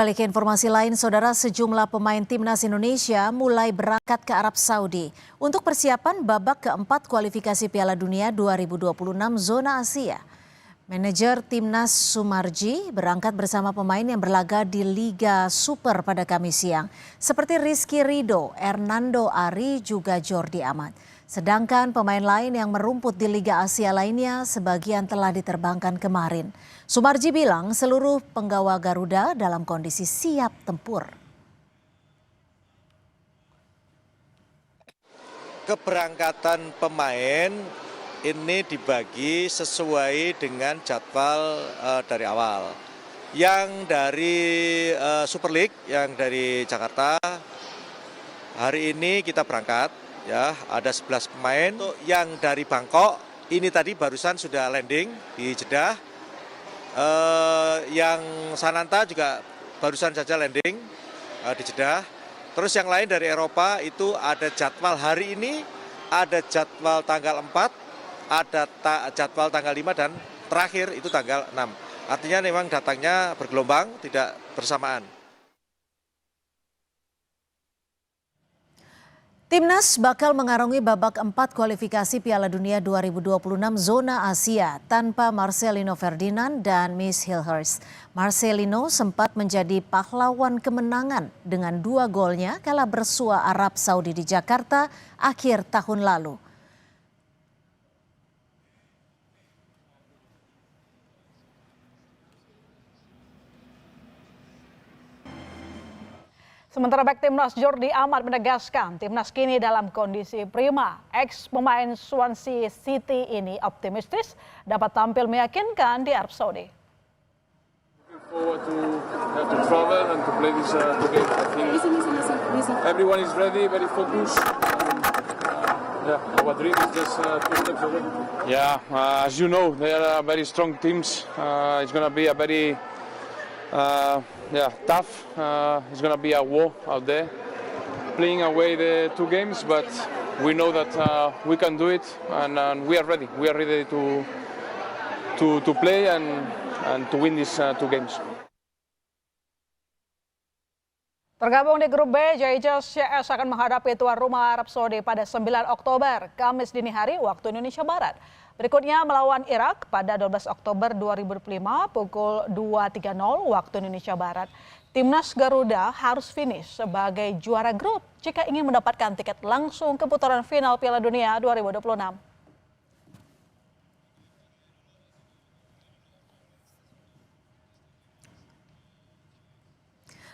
Balik ke informasi lain, saudara, sejumlah pemain timnas Indonesia mulai berangkat ke Arab Saudi untuk persiapan babak keempat kualifikasi Piala Dunia 2026 zona Asia. Manajer timnas Sumarji berangkat bersama pemain yang berlaga di Liga Super pada Kamis siang, seperti Rizky Ridho, Hernando Ari, juga Jordi Amat. Sedangkan pemain lain yang merumput di Liga Asia lainnya sebagian telah diterbangkan kemarin. Sumarji bilang seluruh penggawa Garuda dalam kondisi siap tempur. Keberangkatan pemain ini dibagi sesuai dengan jadwal dari awal. Yang dari Super League, yang dari Jakarta, hari ini kita berangkat, ya ada 11 pemain. Yang dari Bangkok, ini tadi barusan sudah landing di Jeddah. Yang Sananta juga barusan saja landing di Jeddah. Terus yang lain dari Eropa itu ada jadwal hari ini, ada jadwal tanggal 4, ada jadwal tanggal 5, dan terakhir itu tanggal 6. Artinya memang datangnya bergelombang, tidak bersamaan. Timnas bakal mengarungi babak 4 kualifikasi Piala Dunia 2026 zona Asia tanpa Marcelino Ferdinand dan Miss Hilhurst. Marcelino sempat menjadi pahlawan kemenangan dengan 2 golnya kala bersua Arab Saudi di Jakarta akhir tahun lalu. Sementara bek timnas Jordi Amat menegaskan timnas kini dalam kondisi prima. Ex pemain Swansea City ini optimistis dapat tampil meyakinkan di Arab Saudi. Forward to travel and to play this game. I think everyone is ready, very focused. Our dream is just 2 steps away. Yeah, as you know, they are very strong teams. It's going to be a very tough. It's going to be a war out there. Playing away the 2 games, but we know that we can do it, and we are ready. We are ready to play and to win these 2 games. Tergabung di grup B, JHS CS akan menghadapi tuan rumah Arab Saudi pada 9 Oktober, Kamis dini hari waktu Indonesia Barat. Berikutnya melawan Irak pada 12 Oktober 2025 pukul 2.30 waktu Indonesia Barat. Timnas Garuda harus finish sebagai juara grup jika ingin mendapatkan tiket langsung ke putaran final Piala Dunia 2026.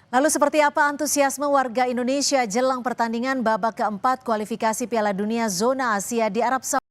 Lalu seperti apa antusiasme warga Indonesia jelang pertandingan babak keempat kualifikasi Piala Dunia zona Asia di Arab Saudi?